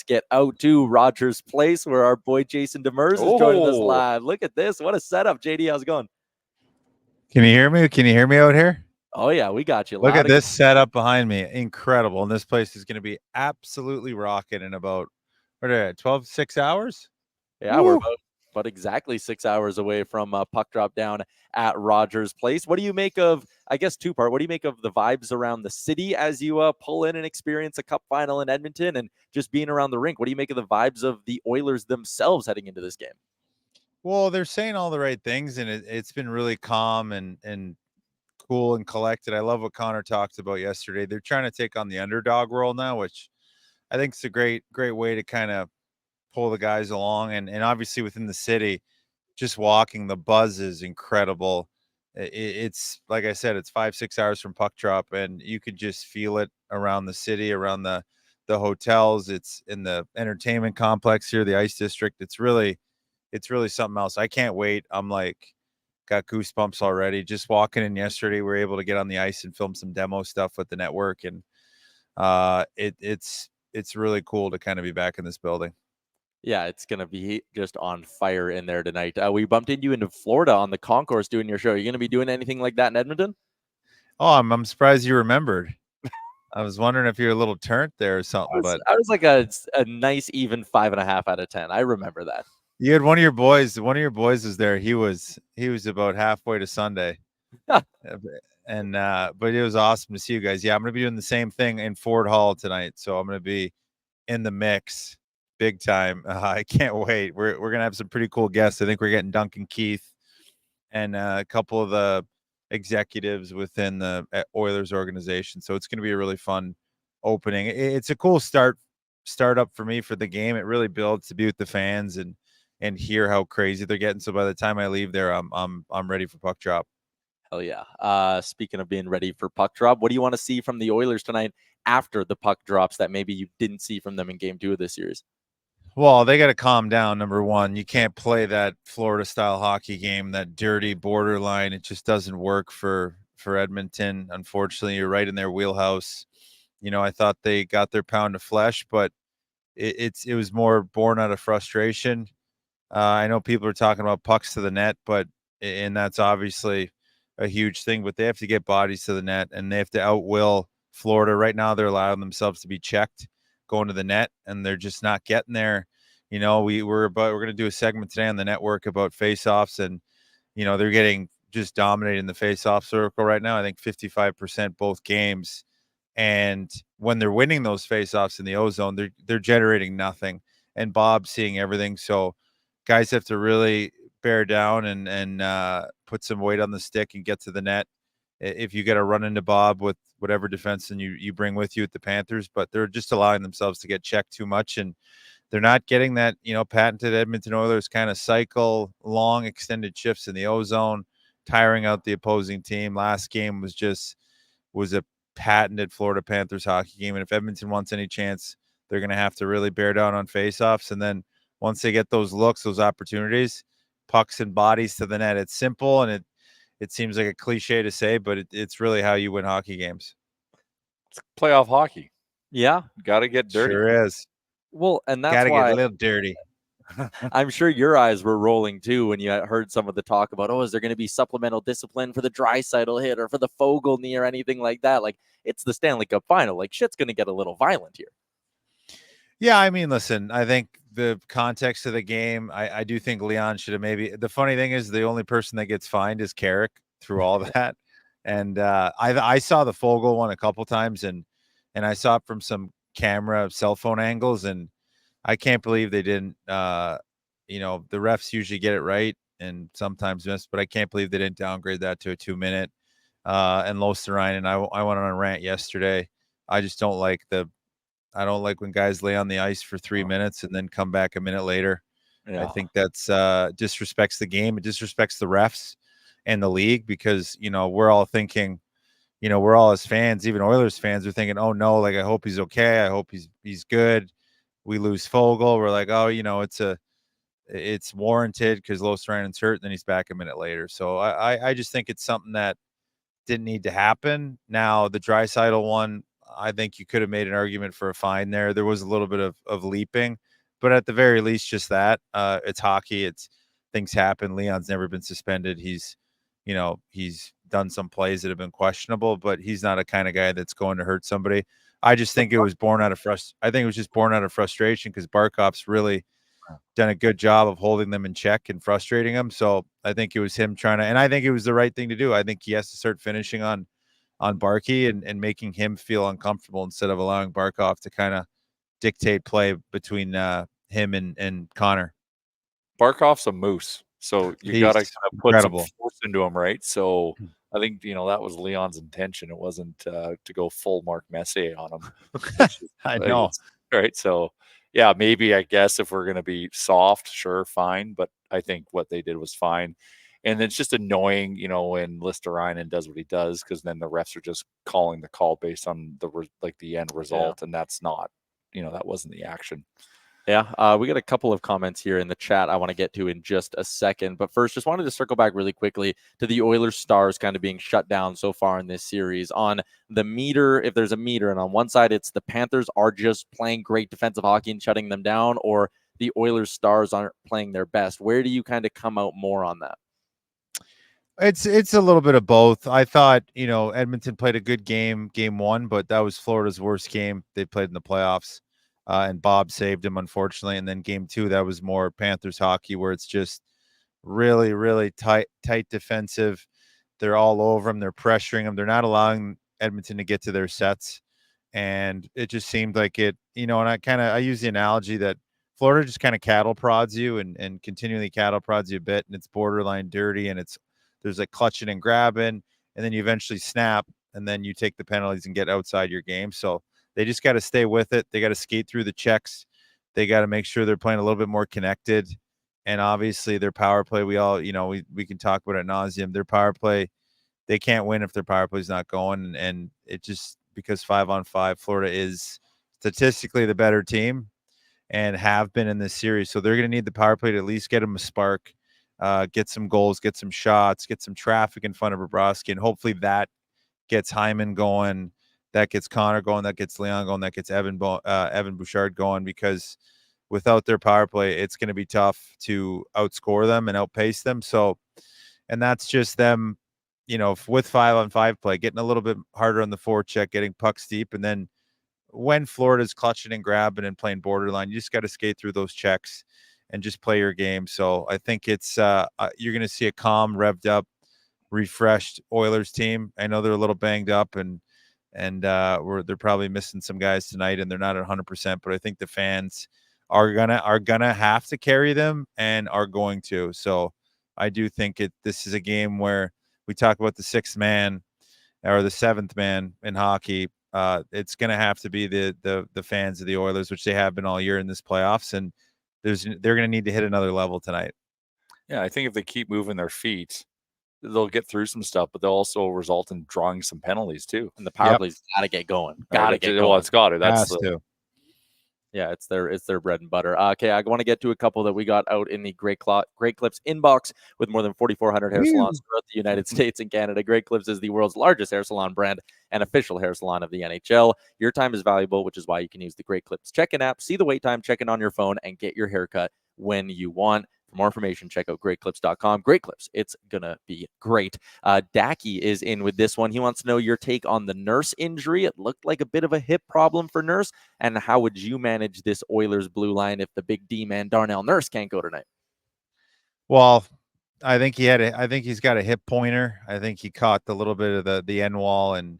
get out to Rogers Place, where our boy Jason Demers is joining us live. Look at this. What a setup. JD, how's it going? Can you hear me? Can you hear me out here? Oh, yeah, we got you. Look at this setup behind me. Incredible. And this place is going to be absolutely rocking in about, what are they, 6 hours? Yeah, we're about exactly 6 hours away from puck drop down at Rogers Place. What do you make of, I guess, two-part, what do you make of the vibes around the city as you pull in and experience a cup final in Edmonton and just being around the rink? What do you make of the vibes of the Oilers themselves heading into this game? Well, they're saying all the right things, and it's been really calm and cool and collected. I love what Connor talked about yesterday. They're trying to take on the underdog role now, which I think is a great way to kind of pull the guys along. And obviously within the city, just walking, the buzz is incredible. It's like I said, it's 5-6 hours from puck drop, and you could just feel it around the city, around the hotels. It's in the entertainment complex here, the Ice District. It's really something else. I can't wait. I'm like got goosebumps already. Just walking in yesterday, we were able to get on the ice and film some demo stuff with the network, and it's really cool to kind of be back in this building. Yeah, it's going to be just on fire in there tonight. We bumped into you into Florida on the concourse doing your show. Are you going to be doing anything like that in Edmonton? Oh, I'm surprised you remembered. I was wondering if you're a little turnt there or something, but I was like a nice even 5.5 out of 10. I remember that. You had one of your boys was there. He was about halfway to Sunday. And but it was awesome to see you guys. Yeah, I'm gonna be doing the same thing in Ford Hall tonight. So I'm gonna be in the mix big time. I can't wait. We're gonna have some pretty cool guests. I think we're getting Duncan Keith and a couple of the executives within the Oilers organization. So it's gonna be a really fun opening. It's a cool startup for me for the game. It really builds to be with the fans and hear how crazy they're getting. So by the time I leave there, I'm ready for puck drop. Hell yeah. Speaking of being ready for puck drop, what do you want to see from the Oilers tonight after the puck drops that maybe you didn't see from them in game 2 of this series? Well, they got to calm down. Number one, you can't play that Florida style hockey game, that dirty borderline. It just doesn't work for Edmonton. Unfortunately, you're right in their wheelhouse. You know, I thought they got their pound of flesh, but it was more born out of frustration. I know people are talking about pucks to the net, and that's obviously a huge thing, but they have to get bodies to the net and they have to outwill Florida. Right now, they're allowing themselves to be checked going to the net, and they're just not getting there. You know, we're going to do a segment today on the network about faceoffs, and you know, they're getting just dominating the faceoff circle right now. I think 55% both games. And when they're winning those faceoffs in the ozone, they're generating nothing. And Bob's seeing everything. So guys have to really bear down and put some weight on the stick and get to the net. If you get a run into Bob with whatever defense and you bring with you at the Panthers, but they're just allowing themselves to get checked too much, and they're not getting that, you know, patented Edmonton Oilers kind of cycle, long extended shifts in the ozone, tiring out the opposing team. Last game was a patented Florida Panthers hockey game, and if Edmonton wants any chance, they're going to have to really bear down on faceoffs, and then once they get those looks, those opportunities, pucks and bodies to the net. It's simple, and it seems like a cliche to say, but it's really how you win hockey games. It's playoff hockey. Yeah. Got to get dirty. Sure is. Well, and that's Gotta why get a little dirty. I'm sure your eyes were rolling too when you heard some of the talk about, oh, is there going to be supplemental discipline for the Draisaitl hit or for the Foegele knee or anything like that? Like, it's the Stanley Cup final. Like, shit's going to get a little violent here. Yeah, I mean, listen, I think the context of the game, I do think Leon should have maybe. The funny thing is, the only person that gets fined is Carrick through all that. And I saw the Foegele one a couple times, and I saw it from some camera cell phone angles, and I can't believe they didn't. You know, the refs usually get it right and sometimes miss, but I can't believe they didn't downgrade that to a 2-minute. And Losterinen, I went on a rant yesterday. I just don't like I don't like when guys lay on the ice for 3 minutes and then come back a minute later. Yeah. I think that's disrespects the game. It disrespects the refs and the league, because, you know, we're all thinking, you know, we're all as fans, even Oilers fans, are thinking, oh no, like, I hope he's okay. I hope he's good. We lose Foegele. We're like, oh, you know, it's warranted because Losterinen's hurt, and then he's back a minute later. So I just think it's something that didn't need to happen. Now the Draisaitl one, I think you could have made an argument for a fine there. There was a little bit of leaping, but at the very least, just that. It's hockey. It's things happen. Leon's never been suspended. He's done some plays that have been questionable, but he's not a kind of guy that's going to hurt somebody. I just think it was born out of I think it was just born out of frustration because Barkov's really done a good job of holding them in check and frustrating them. So I think it was him trying to, and I think it was the right thing to do. I think he has to start finishing on Barkey and making him feel uncomfortable instead of allowing Barkov to kind of dictate play between him and Connor. Barkov's a moose, so you got to kind of put some force into him, right? So I think that was Leon's intention. It wasn't to go full Mark Messier on him. I know, right? So yeah, maybe I guess if we're going to be soft, sure, fine. But I think what they did was fine. And it's just annoying, when Listerainen does what he does, because then the refs are just calling the call based on the end result, and that's not, that wasn't the action. Yeah, we got a couple of comments here in the chat I want to get to in just a second. But first, just wanted to circle back really quickly to the Oilers stars kind of being shut down so far in this series. On the meter, if there's a meter, and on one side it's the Panthers are just playing great defensive hockey and shutting them down, or the Oilers stars aren't playing their best. Where do you kind of come out more on that? It's a little bit of both. I thought, Edmonton played a good game 1, but that was Florida's worst game they played in the playoffs. And Bob saved him, unfortunately. And then game 2, that was more Panthers hockey, where it's just really, really tight defensive. They're all over them. They're pressuring them. They're not allowing Edmonton to get to their sets. And it just seemed like it, and I use the analogy that Florida just kind of cattle prods you and continually cattle prods you a bit. And it's borderline dirty, and there's like clutching and grabbing, and then you eventually snap, and then you take the penalties and get outside your game. So they just got to stay with it. They got to skate through the checks. They got to make sure they're playing a little bit more connected. And obviously their power play, we all, we can talk about it ad nauseum. Their power play, they can't win if their power play is not going. And it just, because 5-on-5, Florida is statistically the better team and have been in this series. So they're going to need the power play to at least get them a spark, get some goals, get some shots, get some traffic in front of Bobrovsky. And hopefully that gets Hyman going. That gets Connor going, that gets Leon going, that gets Evan Bouchard going, because without their power play, it's going to be tough to outscore them and outpace them. So, and that's just them, with 5-on-5 play, getting a little bit harder on the forecheck, getting pucks deep. And then when Florida's clutching and grabbing and playing borderline, you just got to skate through those checks and just play your game. So I think it's you're going to see a calm, revved up, refreshed Oilers team. I know they're a little banged up and they're probably missing some guys tonight, and they're not at 100%. But I think the fans are gonna have to carry them and are going to. So I do think this is a game where we talk about the 6th man or the 7th man in hockey. It's gonna have to be the fans of the Oilers, which they have been all year in this playoffs, and they're gonna need to hit another level tonight. Yeah, I think if they keep moving their feet, they'll get through some stuff, but they'll also result in drawing some penalties too. And the power play's got to get going. Well, it's got to. That's Yeah, it's their bread and butter. Okay, I want to get to a couple that we got out in the Great Clips inbox with more than 4,400 hair salons throughout the United States and Canada. Great Clips is the world's largest hair salon brand and official hair salon of the NHL. Your time is valuable, which is why you can use the Great Clips check-in app, see the wait time, check in on your phone, and get your haircut when you want. For more information, check out greatclips.com. Great Clips. It's going to be great. Dacky is in with this one. He wants to know your take on the Nurse injury. It looked like a bit of a hip problem for Nurse. And how would you manage this Oilers blue line if the big D man Darnell Nurse can't go tonight? Well, I think he's got a hip pointer. I think he caught the little bit of the end wall, and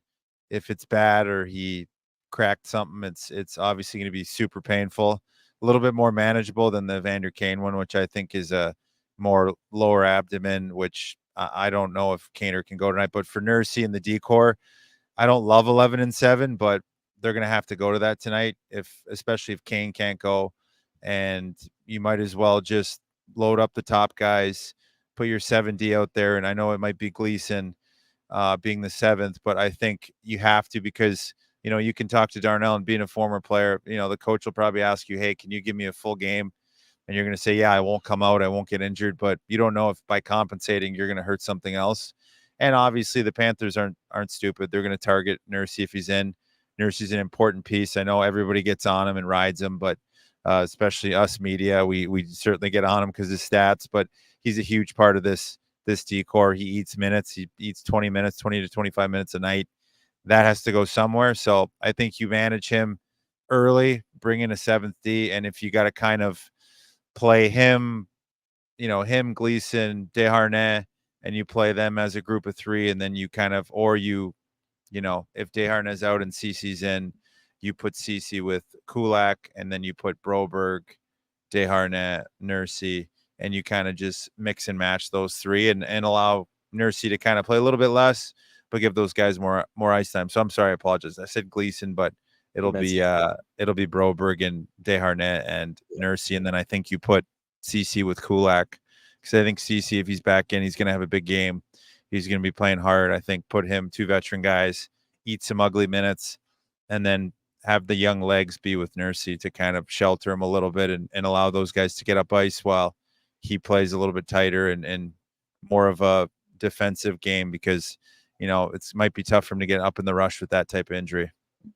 if it's bad or he cracked something, it's obviously going to be super painful. A little bit more manageable than the Vander Kane one, which I think is a more lower abdomen, which I don't know if Kaner can go tonight. But for Nursey and the decor, I don't love 11 and 7, but they're going to have to go to that tonight, especially if Kane can't go. And you might as well just load up the top guys, put your 7D out there. And I know it might be Gleason being the 7th, but I think you have to, because you can talk to Darnell, and being a former player, the coach will probably ask you, hey, can you give me a full game? And you're going to say, yeah, I won't come out. I won't get injured. But you don't know if by compensating, you're going to hurt something else. And obviously the Panthers aren't stupid. They're going to target Nursey if he's in. Nursey's an important piece. I know everybody gets on him and rides him, but especially us media, we certainly get on him because his stats. But he's a huge part of this decor. He eats minutes. He eats 20 to 25 minutes a night. That has to go somewhere. So I think you manage him early, bring in a 7th D, and if you got to kind of play him, him, Gleason, Desharnais, and you play them as a group of 3, and then you kind of, or if Desharnais out and Cece's in, you put Cece with Kulak, and then you put Broberg, Desharnais, Nursey, and you kind of just mix and match those 3 and allow Nursey to kind of play a little bit less, but give those guys more ice time. So I'm sorry, I apologize. I said Gleason, but it'll be Broberg and Desharnais and Nursey, and then I think you put Cece with Kulak, because I think Cece, if he's back in, he's going to have a big game. He's going to be playing hard. I think put him, 2 veteran guys, eat some ugly minutes, and then have the young legs be with Nursey to kind of shelter him a little bit and allow those guys to get up ice while he plays a little bit tighter and more of a defensive game, because it might be tough for him to get up in the rush with that type of injury.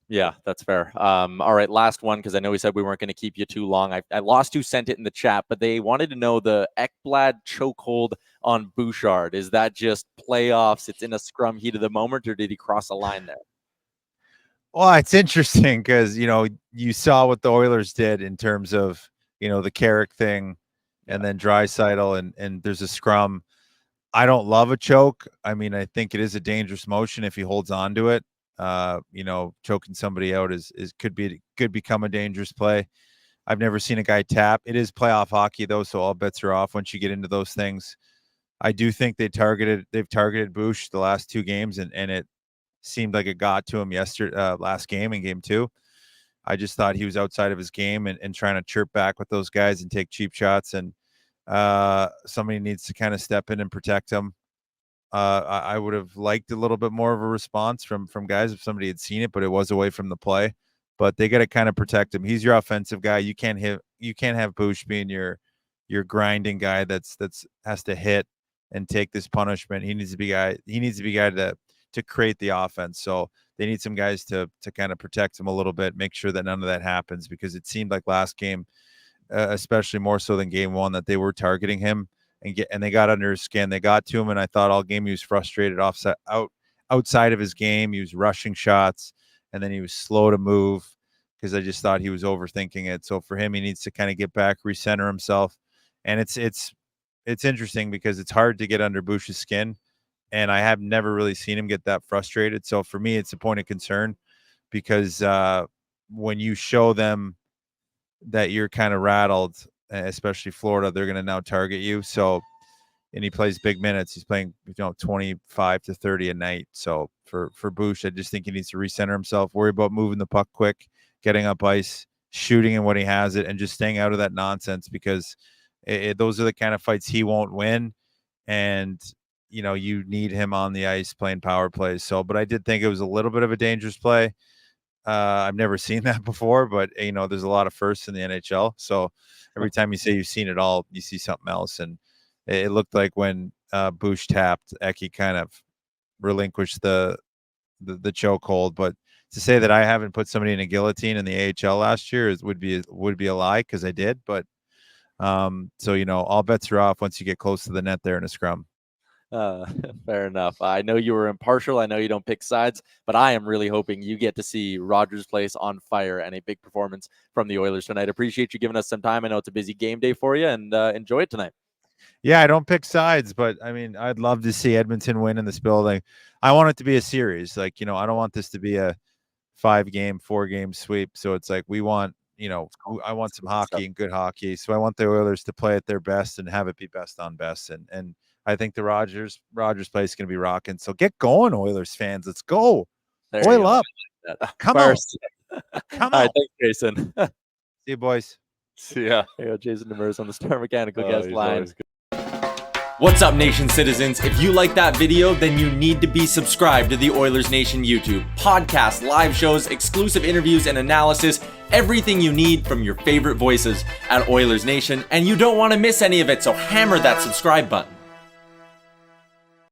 Yeah, that's fair. All right, last one, because I know we said we weren't going to keep you too long. I lost who sent it in the chat, but they wanted to know the Ekblad chokehold on Bouchard. Is that just playoffs? It's in a scrum heat of the moment, or did he cross a line there? Well, it's interesting because, you saw what the Oilers did in terms of, the Carrick thing and then Draisaitl and there's a scrum. I don't love a choke. I mean, I think it is a dangerous motion if he holds on to it. Choking somebody out could become a dangerous play. I've never seen a guy tap. It is playoff hockey though, so all bets are off once you get into those things. I do think they've targeted Bush the last 2 games, and it seemed like it got to him last game in game 2. I just thought he was outside of his game and trying to chirp back with those guys and take cheap shots, and somebody needs to kind of step in and protect him. I would have liked a little bit more of a response from guys if somebody had seen it, but it was away from the play. But they got to kind of protect him. He's your offensive guy. You can't have Bush being your grinding guy that's has to hit and take this punishment. He needs to be guy to create the offense. So they need some guys to kind of protect him a little bit, make sure that none of that happens, because it seemed like last game, especially more so than game 1, that they were targeting him and they got under his skin. They got to him, and I thought all game he was frustrated outside of his game. He was rushing shots, and then he was slow to move because I just thought he was overthinking it. So for him, he needs to kind of get back, recenter himself. And it's interesting because it's hard to get under Bush's skin, and I have never really seen him get that frustrated. So for me, it's a point of concern because when you show them that you're kind of rattled, especially Florida, they're going to now target you. So, and he plays big minutes. He's playing, 25 to 30 a night. So for Bush, I just think he needs to recenter himself, worry about moving the puck quick, getting up ice, shooting him when he has it, and just staying out of that nonsense, because those are the kind of fights he won't win. And, you need him on the ice playing power plays. So, but I did think it was a little bit of a dangerous play. I've never seen that before, but there's a lot of firsts in the NHL. So every time you say you've seen it all, you see something else. And it looked like when Bush tapped, Eki kind of relinquished the chokehold. But to say that I haven't put somebody in a guillotine in the AHL last year would be a lie, because I did. But so all bets are off once you get close to the net there in a scrum. Fair enough. I know you were impartial. I know you don't pick sides, but I am really hoping you get to see Rogers Place on fire and a big performance from the Oilers tonight. Appreciate you giving us some time. I know it's a busy game day for you, and enjoy it tonight. Yeah, I don't pick sides, but I mean, I'd love to see Edmonton win in this building. I want it to be a series. I don't want this to be a 5-game, 4-game sweep. So it's like, we want, I want some hockey and good hockey. So I want the Oilers to play at their best and have it be best on best. And I think the Rogers Place is going to be rocking. So get going, Oilers fans. Let's go. Oil up. Come on. Come on. All right, thanks, Jason. See you, boys. See ya. There you go, Jason Demers on the Star Mechanical guest line. What's up, Nation citizens? If you like that video, then you need to be subscribed to the Oilers Nation YouTube. Podcasts, live shows, exclusive interviews, and analysis. Everything you need from your favorite voices at Oilers Nation. And you don't want to miss any of it, so hammer that subscribe button.